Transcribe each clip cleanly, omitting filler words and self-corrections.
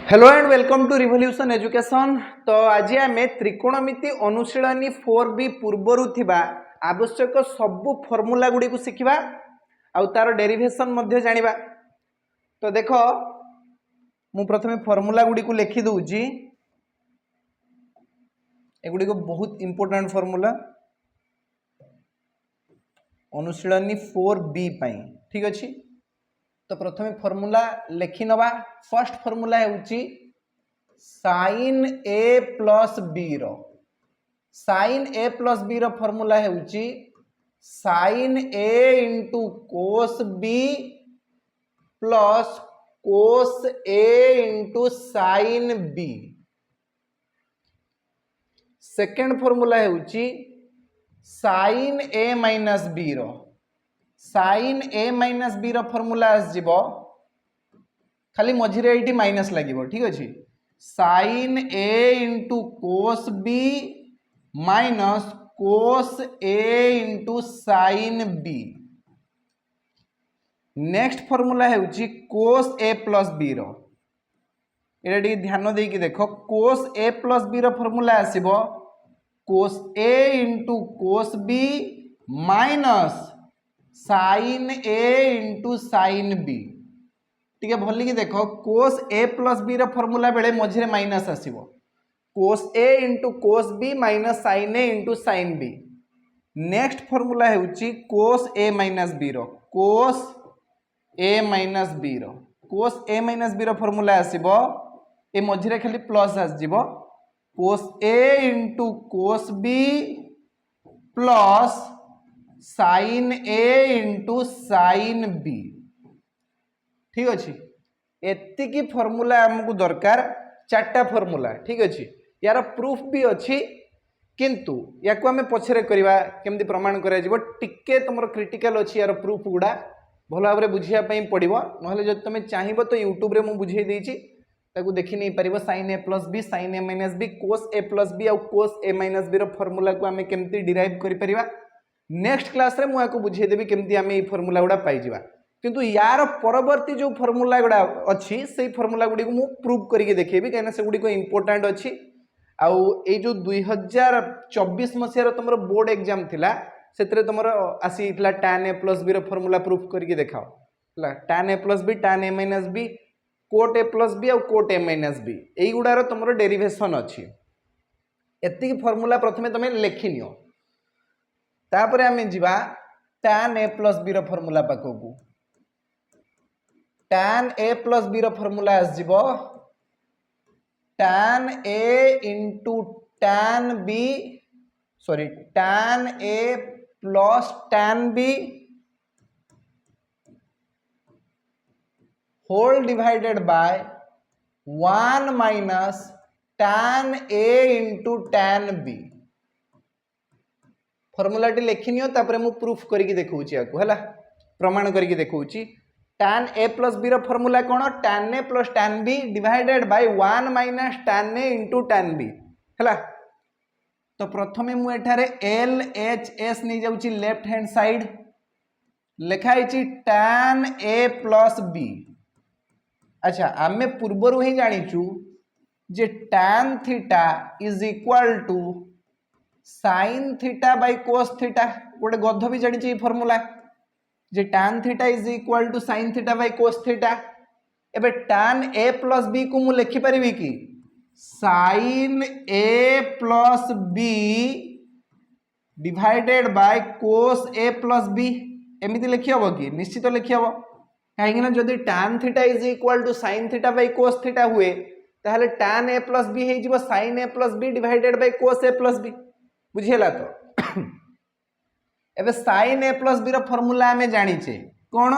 Hello and welcome to revolution education. तो आज आम त्रिकोणमिति अनुशीलनी 4B पूर्वर थिबा आवश्यक सबु फॉर्मूला गुडी को शिखिबा आउ तार डेरिवेशन मध्य जानिबा। तो देखो मु प्रथमे फॉर्मूला गुडी को लिखि दउची। एगुडी को बहुत इंपोर्टेंट फॉर्मूला अनुशीलनी 4B पई, ठीक अछि। तो प्रथमे फॉर्मूला लिखि नबा। फर्स्ट फॉर्मूला हेउची sin a प्लस b रो sin a प्लस b रो फॉर्मूला हेउची sin a into cos b plus cos a into sin b। Second formula हेउची sin a माइनस b रो sin a माइनस b रो formula आसजिबो खाली मझिरे एटी माइनस लागिबो, ठीक अछि। sin a into cos b minus cos a into sin b। Next formula हेउची cos a प्लस b रो। एटा डी ध्यान देकी देखो cos a प्लस b रो फॉर्मूला आसीबो cos a into cos b minus sin a into sin b। ठीक है, भली की देखो cos a प्लस b रो फॉर्मूला बेले मझिरे माइनस आसीबो cos a into cos b minus sin a into sin b। Next formula हेउची cos a माइनस b रो cos a माइनस b रो cos a माइनस b रो formula आसीबो ए मझिरे खाली प्लस आसीबो cos a into cos b plus sin a into sin b। ठीक अच्छे, एतिकी formula हमको दरकार चार्टा फॉर्मूला, ठीक अच्छे। यार प्रूफ भी अच्छी किंतु या आम पछरे करवा केमती प्रमाण करा टिके तुम क्रिटिकल अच्छी यार प्रूफ गुड़ा भल भाव में बुझापी पड़ो ना जब तुम चाहब तो यूट्यूब रे बुझे देती देखी नहीं पार sin a plus B sin a minus B cos a plus B आउ cos a minus B formula को आम केमती डिराइव कर नेक्स्ट क्लास रे मुझे बुझेदेवी केमती आम ये फॉर्मूला गुड़ा पाइबा। किंतु यार परवर्ती जो फॉर्मूला गुड़ा अच्छी से फॉर्मूला गुडी को मु प्रूव करके देखेबी कहीं से गुडी को इंपोर्टेंट अच्छी आउ ए जो 2024 मसीहार तुम बोर्ड एग्जाम थिला से तुम आसी tan a plus B formula proof करके देखाओ tan a plus B tan a minus B cot a plus B आउ कोट a माइनस बी यही गुड़ार तुम डेरिवेशन अच्छी। एति फॉर्मूला प्रथमे तुम लिखि नियो तापर आमे जिबा tan a plus B formula पाखकू tan a plus B formula आसजिबो tan a into tan b sorry tan a plus tan b whole divided by 1 minus tan a into tan b। Formula टी लिखिनियो तापर मु proof करके देखौची आकु हला प्रमाण करके देखौची। tan a plus b formula कौन tan a plus tan b divided by 1 minus tan a into tan b हला। तो प्रथमे मु एठारे l h s नहीं जाउची लेफ्ट हैंड साइड लिखाई tan a प्लस b। अच्छा आमे पूर्वरु ही जानिचु जे tan theta is equal to sin theta by cos theta गोटे गध भी जानी फॉर्मूला जे tan theta is equal to sin theta by cos theta. एबे tan a प्लस b को मु लिखि परिबी कि sin a plus b divided by cos a plus b एमिति लिखि हबो कि निश्चित लिखि हबो कहीं ना जदि tan theta is equal to sin theta by cos theta हुए ताहले tan a प्लस b हे जिवो sin a plus b divided by cos a plus b बुझेला। तो एबे sin a plus b formula आमे जानिचे कोन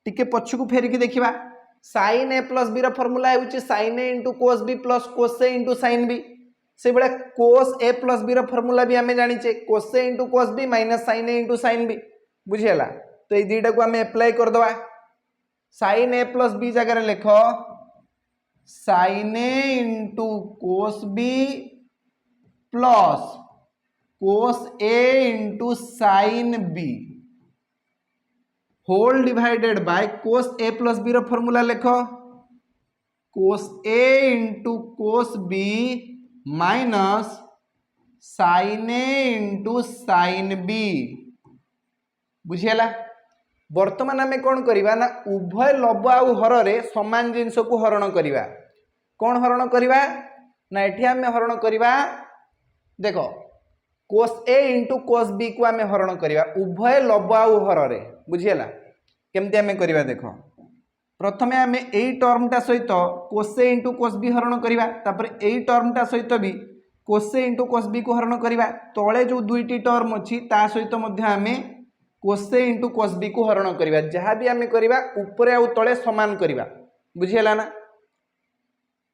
टिके पछकु फेरिकी देखिबा sin a plus b formula हेउची sin a into cos b plus cos a into sin b से बडा cos a plus b formula भी आमे जानिचे cos a into cos b minus sin a into sin b बुझेला। तो ए दुईटा को आमे अप्लाई कर दवा sin a प्लस b जगह लिखो sin a into cos b plus cos a into sin b whole divided by cos a plus b formula लिखो कोस ए into cos B minus sine ए इंटू साइन बी बुझीगला। वर्तमान आम कौन करवा ना उभय लब आउ हर रे समान जिनस को हरण करवा। कौन हरण करवा ना एठी आम हरण करवा देख कोस ए इंटू कोस बी को आम हरण करवा उभय लब आउ हर रे बुझीगला। केमती आम करवा देख प्रथमे आम यही टर्मटा सहित कोस ए इंटू कोस बी हरण करवा तापर यही टर्मटा सहित भी कोस ए इंटू कोस बी को हरण करवा तले जो दुईटी टर्म अच्छी ता सहित आम कोस ए इंटू कोस बी को हरण करवा जहाँ भी आम करवा ऊपर आउ तले समान करवा बुझीगला ना।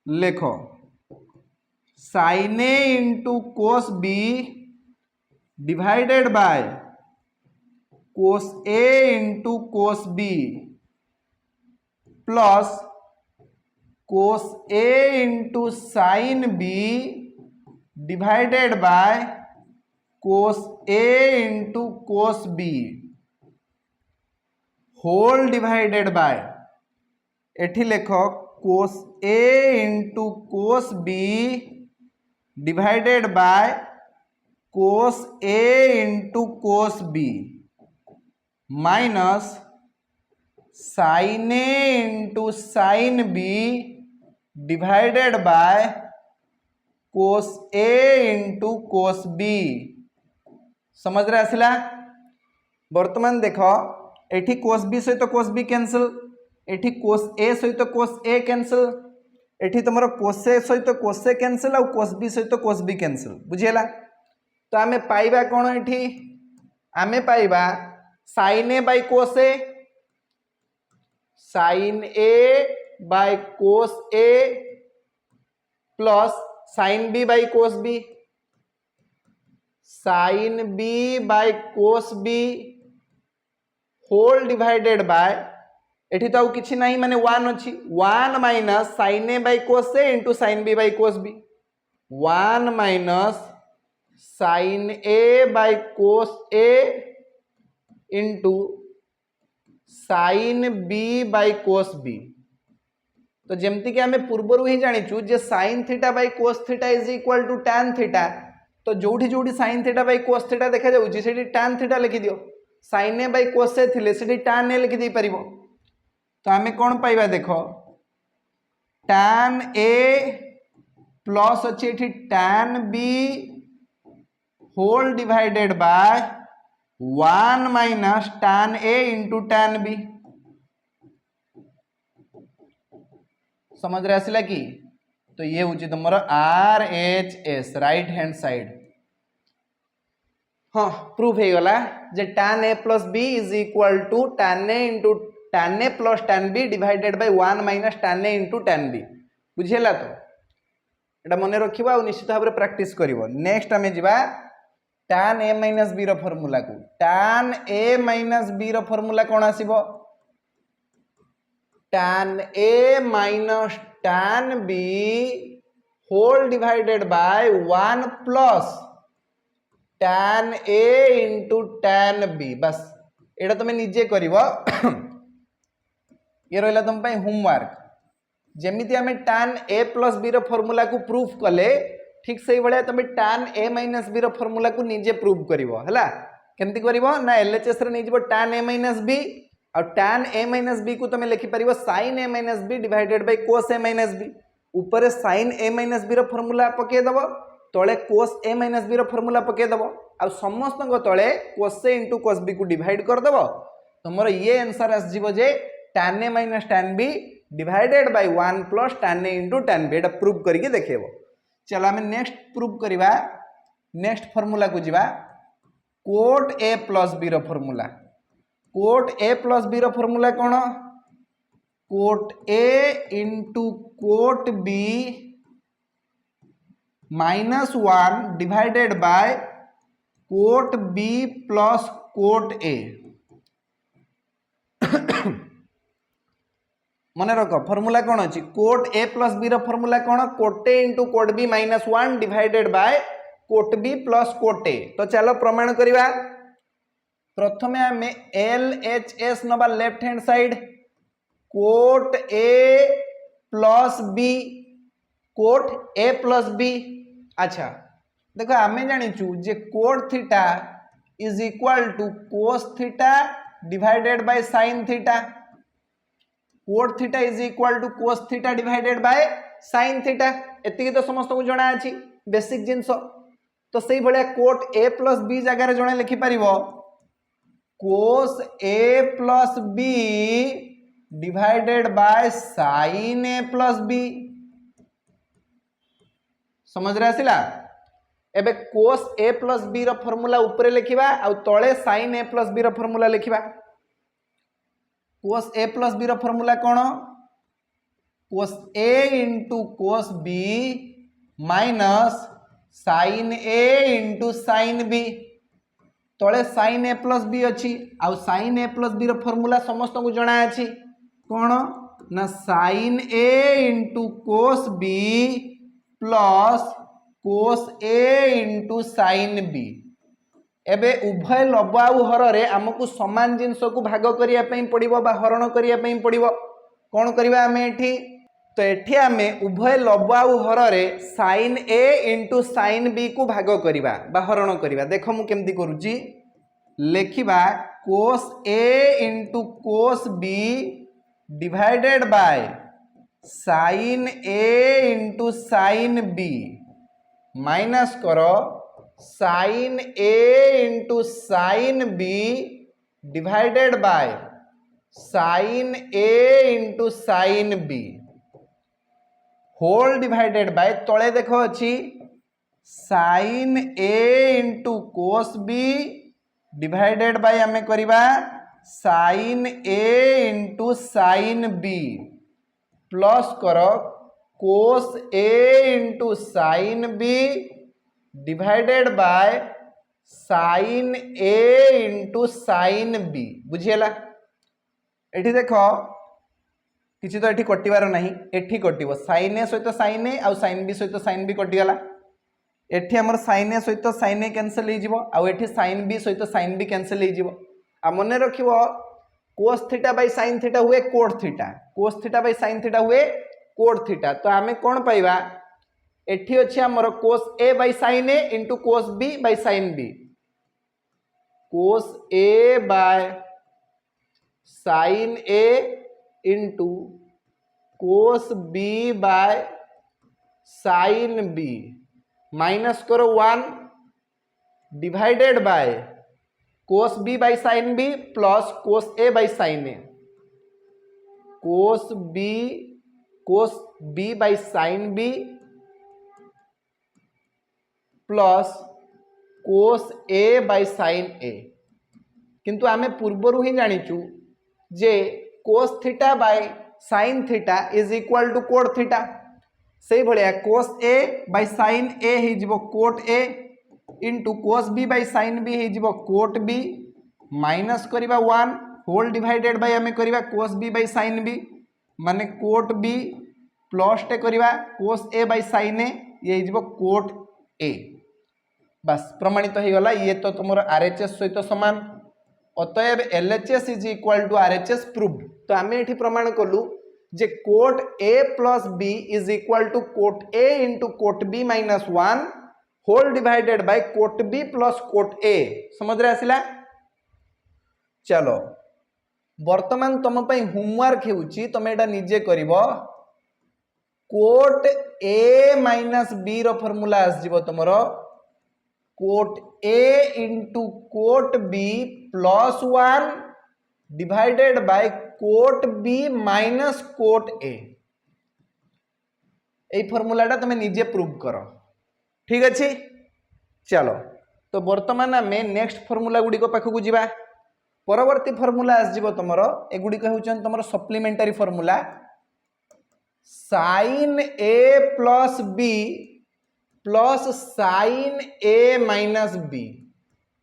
लेख sine A into cos B divided by cos A into cos B plus cos A into sine B divided by cos A into cos b whole divided by एठी लेख cos A into cos B divided by cos A into cos B minus sine A into sine B divided by cos A into cos b. समझ रहे आसला। वर्तमान देख एठी कोस B सहित कोस B cancel एठी कोस ए सहित कोस ए कैंसल एठी तुम कोस ए सहित कोस ए कैंसल और कोस बी सहित कोस बी कैंसल बुझीगला। तो आमे पाइबा कौन एठी आमे पाइबा sine a by cos a sine a by cos A plus sine b by cos b sine b by cos b whole divided by एठी तो किछि नहीं माने 1 अछि 1 minus sine a by cos A into sine b by cos b 1 minus sine a by cos A into sine b by cos B. तो जमती कि आम पूर्वर ही जाचु जे sign theta by cos theta is equal to tan theta. तो जोठी जोठी sine theta by cos theta देखा जाउची सेठी टैन थीटा लिखि दियो साइन ए बाय कोस ए थिले सेठी टैन ए लिखि दे परिबो। तो आम कौन पाइबा देख टैन ए प्लस अच्छे एठी tan B whole divided by 1 minus tan A into tan B. समझ रहे आसला कि तो ये हूँ तुम R H S right hand side. हाँ प्रूफ हो गला जे tan a plus B is equal to tan a into tan a plus tan b divided by 1 minus tan a into tan b बुझेला। तो एटा मन रखिबा और निश्चित भाव में प्रैक्टिस करिवो। नेक्स्ट आमे जिबा tan a माइनस b रो फार्मूला को tan a माइनस b रो फार्मूला कोन आसीबो tan a minus tan b whole divided by 1 plus tan a into tan b। बस एटा तुम निजे करिवो ये रहिला तुम पे होमवर्क। जेमिति आमे tan a प्लस b रो फार्मूला को प्रूफ कले ठीक से भाया तुम tan a माइनस b रो फार्मूला को निजे प्रूफ करिवो हला। केमति करिवो ना एलएचएस रे निजिबो tan a माइनस b और tan a माइनस b को तुम लिखि परिवो sin a minus b divided by cos a minus b। ऊपर sin a माइनस b रो फार्मूला पके दबो तळे cos a माइनस b रो फार्मूला पके दबो आ समस्त तळे cos a into cos b को डिवाइड कर दबो। तुमरो ये आंसर आस जीवो जे tan a minus tan b divided by 1 plus tan a into tan b। एटा प्रूफ करके देखेबो। चलो आम नेक्स्ट प्रूफ करवा। नेक्स्ट फार्मूला को जीवा कोट a प्लस b रो formula. Cot a plus b रो फार्मूला कौन cot a into cot b minus 1 divided by cot b plus cot a। मन रख फॉर्मूला कौन अच्छी कोट a प्लस b रो फार्मूला कौन cot a into cot b minus 1 divided by cot b plus cot a। तो चलो प्रमाण करवा। प्रथमे आम एल एच एस नबा left hand side cot a plus b cot A plus b. अच्छा देखो आम जाचु जे cot theta is equal to cos theta divided by sine theta. Cot theta is equal to cos theta divided by sine theta. एति तो समस्त को जना अछि बेसिक जिंस। तो सही भलिया कोट ए प्लस बी जगह जणे लिखि परिबो cos A plus b divided by sine A plus b. समझ रे आसिला। एबे कोस ए प्लस बी रो फार्मूला ऊपर लिखिबा आ तळे साइन ए प्लस बी रो फार्मूला लिखिबा। कोस ए प्लस बी रो फार्मूला कोन कोस ए into cos B minus sine ए इंटू साइन बी। तळे साइन ए प्लस बी अच्छी आ साइन ए प्लस बी रो फार्मूला समस्त को जणा अछि कोन ना साइन ए into cos B plus cos ए इंटू साइन बी। एबे उभय लब आउ हर रे आमको समान जिनस को भाग करिया पई पड़िबो बा हरण करिया पई पड़िबो। कोन करबा आमे एठी तो एठी आमे उभय लब आउ हर रे साइन ए इंटू साइन बी को भाग करिबा बा हरण करिबा। देखो मु केमती करूची लेखिबा cos A into cos B divided by sine A into sine B minus करो sine A into sine B divided by sine A into sine B whole divided by तले देखो अच्छी sine A into cos B divided by आमे करिबा sine ए into sine B plus करो cos A into sine B divided by sine A into sine B. बुझीला एठी देखो किसी तो एठी कटिवार नहीं एठी कटिवो साइन ए सहित साइन ए आउ साइन बी सहित साइन बी कटिगला। एठी हमर साइन ए सहित साइन ए कैंसिल हो जिवो आउ एठी साइन बी सहित साइन बी कैंसिल हो जिवो। आ मने रखिवो cos theta by sine theta हुए cot theta cos theta by sine theta हुए कोट थीटा। तो आमे कोन पाइबा एठी अछि हमर cos A by sine A into cos B by sine B. Cos A by sine A into cos B by sine B minus करो 1 divided by cos B by sine B plus cos A by sine A. Cos B by sine B plus cos A by sine A. किंतु आमे पूर्वरु ही जानिचु जे cos theta by sine theta is equal to cot theta. से भलिया cos A by sine A ही जिवो cot A into cos B by sine B ही जिवो कोट बी माइनस करिबा 1 होल डिवाइडेड बाय आमे करिबा cos B by sine B माने कोट बी प्लस टे करिबा कोस ए बाय साइन ए ये जिवो कोट ए। बस प्रमाणित हो गला ये तो तुम आरएचएस सहित समान। अतएव LHS is equal to RHS proved. तो आम ये प्रमाण कलु जे cot A plus B is equal to cot A into cot B minus 1 whole divided by cot B plus cot A. समझ रे आसिला। चलो वर्तमान तुम पे होमवर्क होउची तुम एटा निजे करिवो। कोट ए माइनस बी रो फार्मूला आस जिवो तुमरो cot A into cot B plus 1 divided by cot B minus cot A. এই ফর্মুলাটা তুমি নিজে প্রুভ করো। ঠিক আছে চলো তো বর্তমান আমি নেক্সট ফর্মুলা গুড়ি পাখক যা। পরবর্তী ফর্মুলা আসব তোমার এগুড়ি হচ্ছেন তোমার সপ্লিমেন্টারি ফর্মুলা সাইন এ প্লস বি প্লস সাইন এ মাইনাস বি।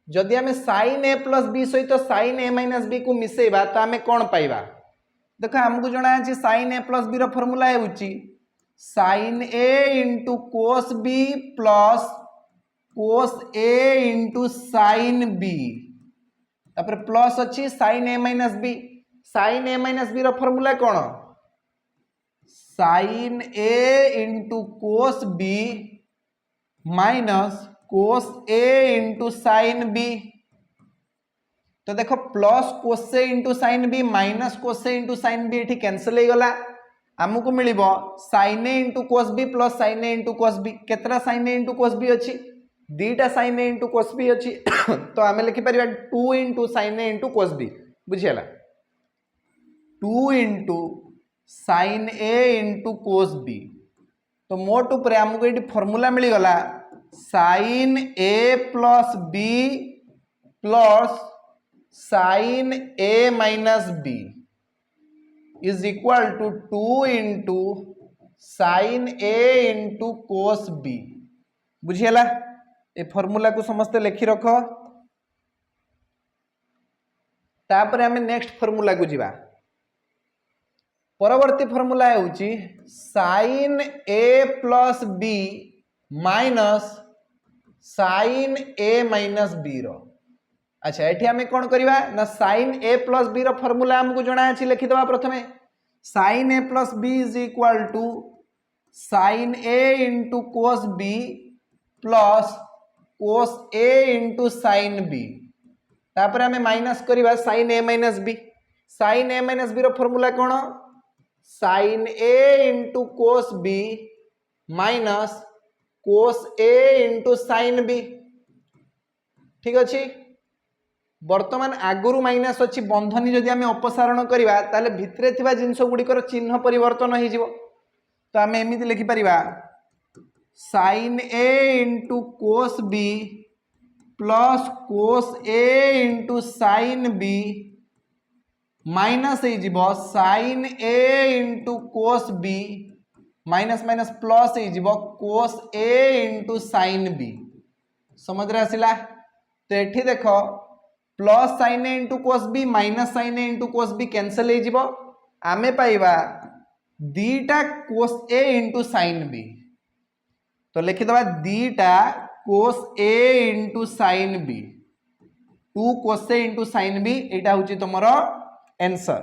যদি আমি সাইন এ প্লস বি সহিত সাইন এ মাইনাস বি को मिसेबा तो आम कौन पाइबा। देख आमको जना है साइन ए प्लस बी फर्मूला होची साइन ए into cos B plus cos ए इंटू साइन बी तापर प्लस अच्छी sine A minus B. Sine A minus B formula कौन साइन ए into cos B minus cos ए इंटू साइन बी। तो देखो plus cos ए into sine B minus cos ए into sine B ये cancel हो गला। आमको मिल साइन ए into cos B plus sine ए into cos B. केतरा sine ए into cos B अच्छी दीटा साइन ए इंटू कोस बी अच्छी तो आम लिखिपर 2 इंटू साइन ए इंटू कोस बी बुझीगला 2 इंटू साइन ए इंटू कोस बी। तो मोट उपर आमको ये फर्मूला मिलगला sine A plus B plus sine A minus B is equal to 2 into sine A into cos B बुझीगला। ए फर्मूला को समस्ते लिखि रख। तापर आम नेक्स्ट फर्मूला को जीवा। परवर्ती फर्मूला होची sine A plus B minus sine A minus B रो। अच्छा ये आम कौन करवा ना साइन ए प्लस बी रो फर्मूला आमको जना अच्छी लिखिदवा। प्रथमे sine A plus B is equal to sine A into cos B plus cos A into sine B. तापर आम माइनस करवा sine A minus B. Sine A minus B रो फर्मूला कौन साइन ए into cos B minus cos ए into sine B. ठीक अच्छे बर्तमान आगुरु minus अच्छी बंधनी जदि आम अपसारण करवा ताले भितरे थिबा जिनस गुड़िकर चिन्ह परिवर्तन हो जिवो। तो आम एमती लिखिपर साइन ए into cos B plus cos ए इंटू साइन बी माइनस हो साइन ए into cos B minus minus plus हो कोस ए इंटू साइन बी। समझ रे आसिला। तो ये देख प्लस साइन ए into cos B minus sine ए इंटू कोस बी कैंसल हो आमे पाइबा दीटा कोस ए इंटू साइन बी। तो लिखिदवा दीटा कोस ए इंटू साइन बी 2 कोस ए इंटू साइन बी यहाँ हूँ तुम आंसर।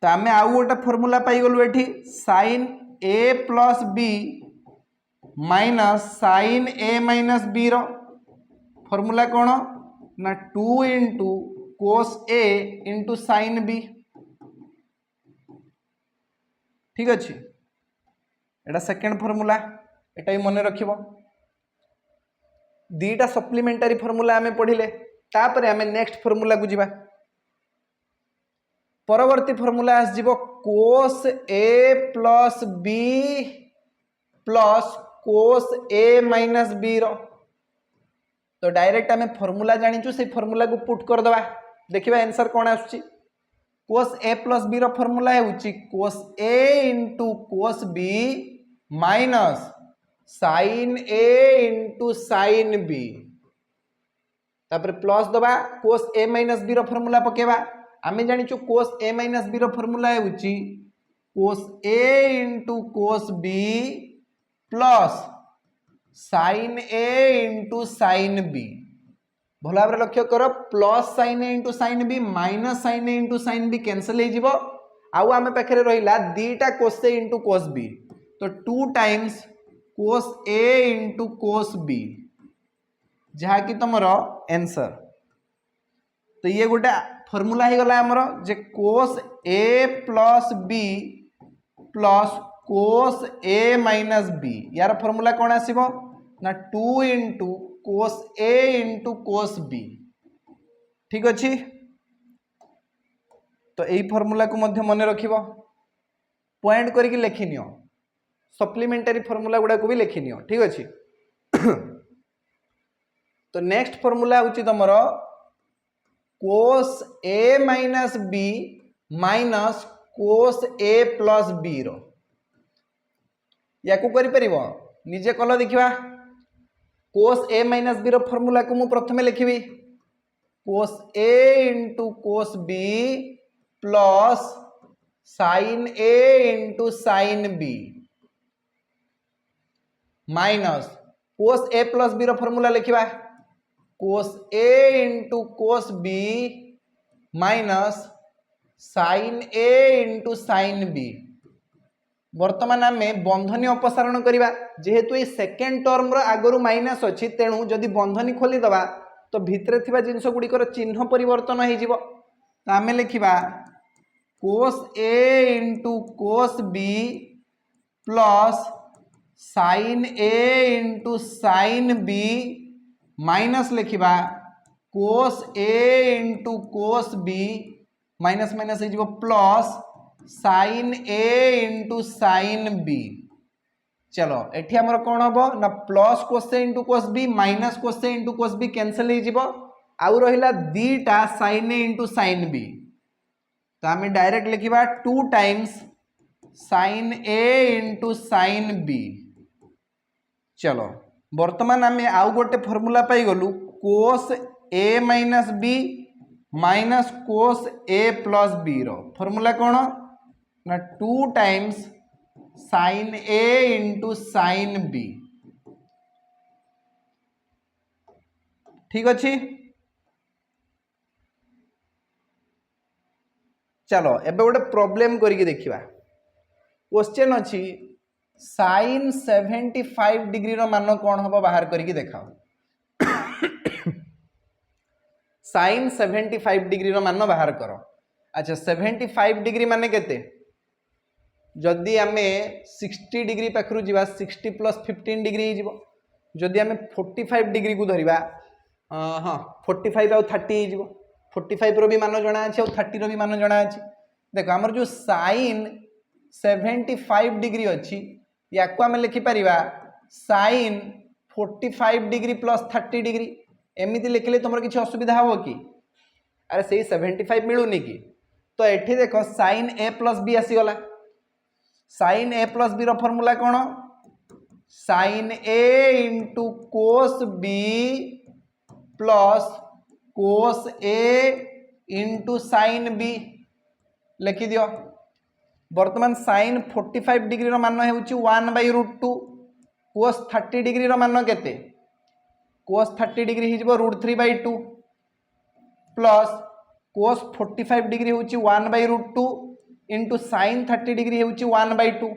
तो आम आउ गोटे फर्मूला पाइगलु ये sign A plus B minus sine A minus B रो फर्मूला कौन ना 2 इंटू कोस ए इंटू साइन बी। ठीक अच्छे एटा सेकेंड फर्मूला एटा भी मन रखिबो। दीटा सप्लीमेंटारी फर्मूला आमे पढ़िले। तापर आमे नेक्स्ट फर्मूला को जीवा। परवर्ती formula आसजिवो cos A plus B plus cos A minus B रो। तो डायरेक्ट आमे फर्मूला जानिचु से फर्मूला को पुट कर दवा देखिबा आंसर कोन आसुची। कोस ए प्लस बी रो फर्मूला है कोस ए into cos B minus sine ए इंटू साइन बी। तापर प्लस दबा कोस ए माइनस बी रो फर्मूला पकेबा। आमे जानिचु कोस ए माइनस बी रो फर्मूला है कोस ए into cos B plus sine ए इंटू साइन बी। भल भाव लक्ष्य कर प्लस साइन ए into sine B minus sine ए इंटू साइन बी कैंसल हो आउ आम पाखे रहा दीटा कोस ए इंटू कोस बी। तो 2 टाइम्स कोस ए इंटू कोस बी जहाँकि तुम आंसर। तो ये गोटे फर्मूला हो गला आमर जे कोस ए plus B plus cos A minus B यार फर्मूला कौन आसीबो ना 2 इंटू कोस ए इंटू कोस बी। ठीक अच्छे तो यही फर्मूला को मध्य मन रखिबो पॉइंट करके लिखिनियो सप्लीमेंटारी फर्मूला गुड़ा को भी लिखिनियो। ठीक अच्छे तो नेक्स्ट फर्मूला हूँ तुम cos A minus B minus cos A plus B रो या निजे कल देखा कोस ए माइनस बी रो फर्मूला को मु प्रथमे लिखिबी कोस ए into cos B plus sine ए into sine B minus cos ए प्लस बी रो फर्मूला लिखिबा कोस ए into cos B minus sine ए इंटू साइन बी बर्तमान आम बंधनी अपसारण करवा जेहेतु ये सेकेंड टर्म आगु माइनस अच्छी तेणु जदि बंधनी खोलीदे तो भितर थिबा जिनस गुड़िकर चिन्ह परिवर्तन हो आम लिखा कोस ए into cos B plus sine ए इंटू साइन बी माइनस लिखा कोस ए into cos B minus minus हो प्लस साइन ए इंटू साइन बी। चलो एठी हमर कौन हम ना प्लस कोस ए into cos B minus cos ए इंटू कोस बी कैंसल हो आउ रहिला दीटा साइन ए इंटू साइन बी तो आम डायरेक्ट लिखा 2 टाइम्स साइन ए इंटू साइन बी। चलो बर्तमान आम आउ गोटे formula pi गलु cos A minus B minus cos A plus B रो फॉर्मूला कौन ना 2 टाइम्स साइन ए इंटू साइन बी। ठीक अच्छे चलो एबे गोटे प्रॉब्लम करके देखिबा क्वेश्चन अच्छी साइन 75 डिग्री रो मान कौन हम बाहर करके देखाओ साइन 75 डिग्री रो मान बाहर करो। अच्छा 75 डिग्री माने केते जदि आम 60 डिग्री पाखु जा 60 प्लस 15 डिग्री हो जदि आम 45 डिग्री को धरिबा हाँ 45 आउ 30 हो 45 रो भी मान जना अच्छे और 30 रो भी मान जना अच्छे। देखो आमर जो साइन 75 डिग्री अच्छी या आम लिखिपर साइन 45 डिग्री प्लस 30 डिग्री एमती लिखले तुम किसी असुविधा हम कि अरे से 75 मिलूनी कि तो ये देख साइन ए प्लस बी आसीगला साइन ए प्लस बी फॉर्मूला कौन साइन ए into cos B plus cos ए इंटू साइन बी लिखि दियो। बर्तमान साइन 45 डिग्री रो मान हो 1/√2 कोस 30 डिग्री रो मान केते कोस 30 डिग्री हो √3/2 प्लस कोस 45 डिग्री हो 1/√2 इंटू साइन 30 डिग्री हो 1/2।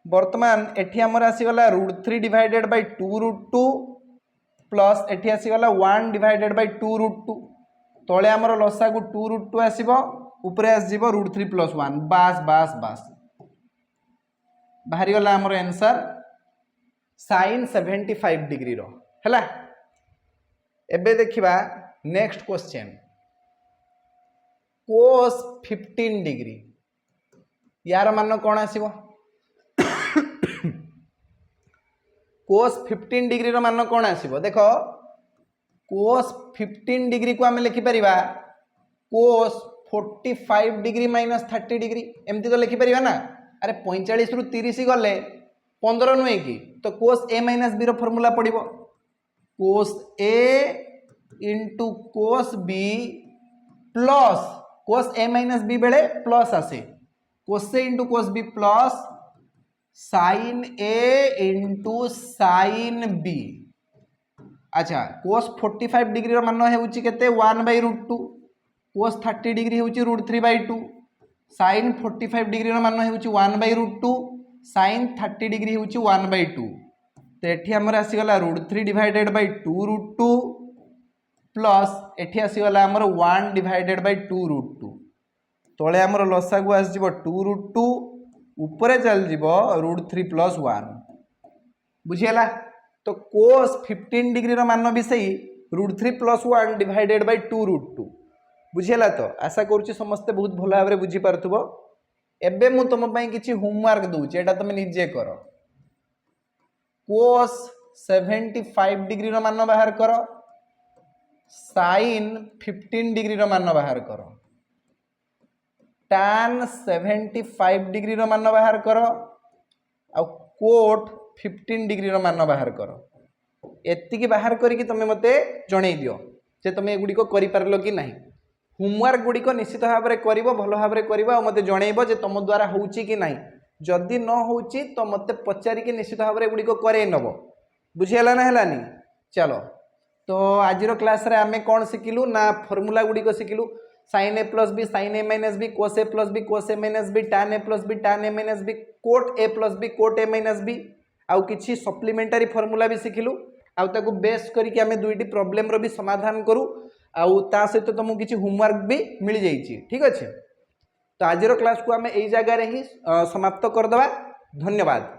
बर्तमान एठी हमर आसीगला √3 डिवाइडेड बाय 2√2 प्लस एठी आसीगला 1 डिवाइडेड बाय 2√2 तले हमर लसागु 2√2 आसीबो ऊपर आसीबो √3 प्लस 1 बास बास बास बाहरी गला हमर आंसर साइन 75 डिग्री रो हैला। एबे देखिबा नेक्स्ट क्वेश्चन कोस 15 डिग्री यार मान कौन आसीबो कोस 15 डिग्री रो मान कौन आसीबो देखो कोस 15 डिग्री को आम लिखिपर कोस 45 डिग्री माइनस 30 डिग्री एमती तो लिखिपर ना अरे 45 रु 30 गले 15 नुहे कि तो कोस ए माइनस बी रो फॉर्मूला पड़िबो cos A into cos B plus cos A minus B बेले प्लस आसे कोस ए into cos B plus sine ए इंटू साइन बी। अच्छा कोस 45 डिग्री रो मान होउची केते 1/√2 कोस 30 डिग्री होउची √3/2 साइन 45 डिग्री रो मान होउची 1/√2 साइन 30 डिग्री होउची 1/2 तो एठी हमर आसीगला √3 डिवाइडेड बाय 2√2 प्लस एठी आसीगला हमर 1 डिवाइडेड बाय 2√2 तले हमर लसागु आसीबो 2√2 ऊपर चल जीवो √3 प्लस 1 बुझियला तो कोस 15 डिग्री रो मान भी सही √3 प्लस 1 डिवाइडेड बाय 2√2 बुझियला। तो आशा करूची समस्ते बहुत भल भाव में बुझी पारथुबो। एबे मु तुम पई किछि होमवर्क दूची एटा तुम निजे करो कोस 75 डिग्री रो मान बाहर करो साइन 15 डिग्री रो मान बाहर करो tan 75 डिग्री रो मान बाहर करो आ कोट 15 डिग्री रो मान बाहर करो एतिकी बाहर करके तुम मते जणै दियो जे तुम एगुडी को करि पारलो कि नाही। होमवर्क गुडी को निश्चित भाव में करिवो भल भाव में करिवो आ मते जणैबो जे तुम द्वारा होउची कि नाही जदि न होउची तो मते पचारि के निश्चित भाव में गुडी को करे नबो बुझियला ना हेलानी। चलो तो आज क्लास रे आमे कोन सिखिलु ना फॉर्मूला गुडी को सिखिलु sin a plus B sin a minus B cos a plus B cos a minus B tan a plus B tan a minus B cot a plus B cot a minus B आउ किछि supplementary formula भी शिखिलु आउ ताकू base करके आमे दुईटी problem रो भी समाधान करू आउ ता सहित तुमको किछि होमवर्क भी मिल जाइछि ठीक अछि। तो आज क्लास को आमे एई जगह रे ही समाप्त कर दबा। धन्यवाद।